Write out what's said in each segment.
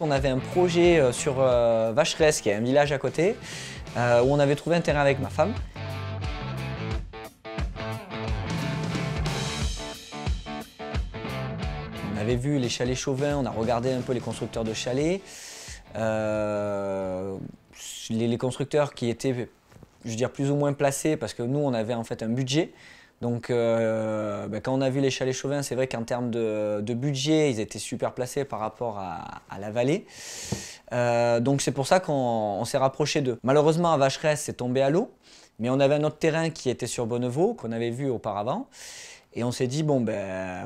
On avait un projet sur Vacheresse, qui est un village à côté, où on avait trouvé un terrain avec ma femme. On avait vu les chalets chauvins, on a regardé un peu les constructeurs de chalets. Les constructeurs qui étaient, je veux dire, plus ou moins placés, parce que nous, on avait en fait un budget. Donc quand on a vu les chalets chauvins, c'est vrai qu'en termes de budget, ils étaient super placés par rapport à la vallée. Donc c'est pour ça qu'on s'est rapproché d'eux. Malheureusement, à Vacheresse, c'est tombé à l'eau, mais on avait un autre terrain qui était sur Bonneveau, qu'on avait vu auparavant. Et on s'est dit, bon,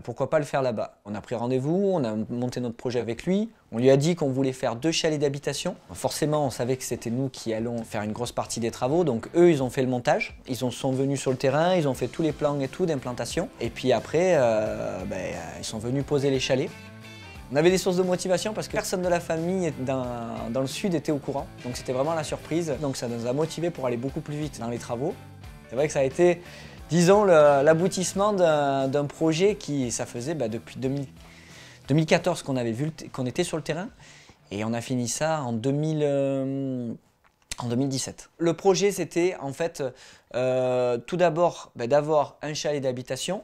pourquoi pas le faire là-bas. On a pris rendez-vous, on a monté notre projet avec lui. On lui a dit qu'on voulait faire 2 chalets d'habitation. Forcément, on savait que c'était nous qui allons faire une grosse partie des travaux. Donc eux, ils ont fait le montage. Ils sont venus sur le terrain, ils ont fait tous les plans et tout d'implantation. Et puis après, ils sont venus poser les chalets. On avait des sources de motivation parce que personne de la famille dans le sud était au courant. Donc c'était vraiment la surprise. Donc ça nous a motivés pour aller beaucoup plus vite dans les travaux. C'est vrai que ça a été, disons, l'aboutissement d'un projet qui, ça faisait depuis 2014 qu'on avait vu, qu'on était sur le terrain, et on a fini ça en 2017. Le projet, c'était en fait tout d'abord d'avoir un chalet d'habitation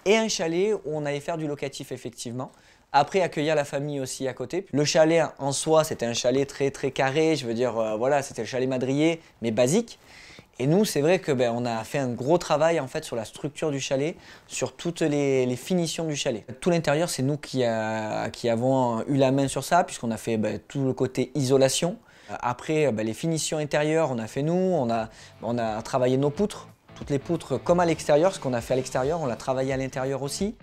et un chalet où on allait faire du locatif effectivement. Après, accueillir la famille aussi à côté. Le chalet en soi, c'était un chalet très carré, je veux dire, voilà, c'était le chalet madrier, mais basique. Et nous, c'est vrai que on a fait un gros travail en fait sur la structure du chalet, sur toutes les finitions du chalet. Tout l'intérieur, c'est nous qui avons eu la main sur ça, puisqu'on a fait tout le côté isolation. Après, les finitions intérieures, on a fait nous, on a travaillé nos poutres, toutes les poutres comme à l'extérieur, ce qu'on a fait à l'extérieur, on l'a travaillé à l'intérieur aussi.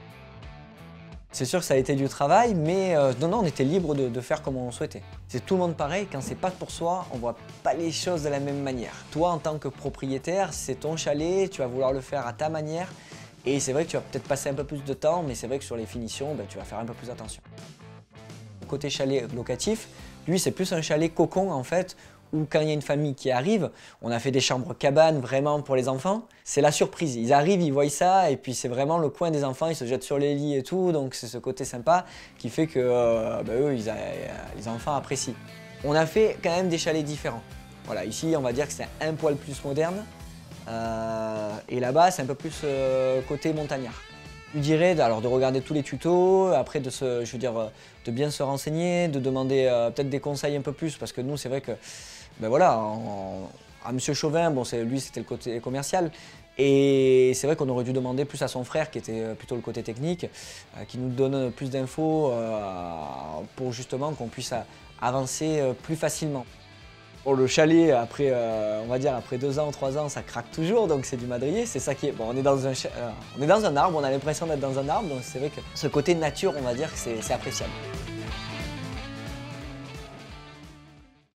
C'est sûr que ça a été du travail, mais non, on était libre de faire comme on souhaitait. C'est tout le monde pareil, quand c'est pas pour soi, on voit pas les choses de la même manière. Toi, en tant que propriétaire, c'est ton chalet, tu vas vouloir le faire à ta manière. Et c'est vrai que tu vas peut-être passer un peu plus de temps, mais c'est vrai que sur les finitions, tu vas faire un peu plus attention. Côté chalet locatif, lui, c'est plus un chalet cocon en fait, où quand il y a une famille qui arrive, on a fait des chambres cabanes vraiment pour les enfants. C'est la surprise, ils arrivent, ils voient ça et puis c'est vraiment le coin des enfants, ils se jettent sur les lits et tout, donc c'est ce côté sympa qui fait que les enfants apprécient. On a fait quand même des chalets différents. Voilà, ici on va dire que c'est un poil plus moderne et là-bas c'est un peu plus côté montagnard. Je lui dirais de regarder tous les tutos, après de bien se renseigner, de demander peut-être des conseils un peu plus, parce que nous c'est vrai que à Monsieur Chauvin, lui c'était le côté commercial, et c'est vrai qu'on aurait dû demander plus à son frère qui était plutôt le côté technique, qui nous donne plus d'infos pour justement qu'on puisse avancer plus facilement. Bon, le chalet, après, on va dire après 2 ans, 3 ans, ça craque toujours, donc c'est du madrier, c'est ça qui est... Bon, on est dans un arbre, on a l'impression d'être dans un arbre, donc c'est vrai que ce côté nature, on va dire que c'est appréciable.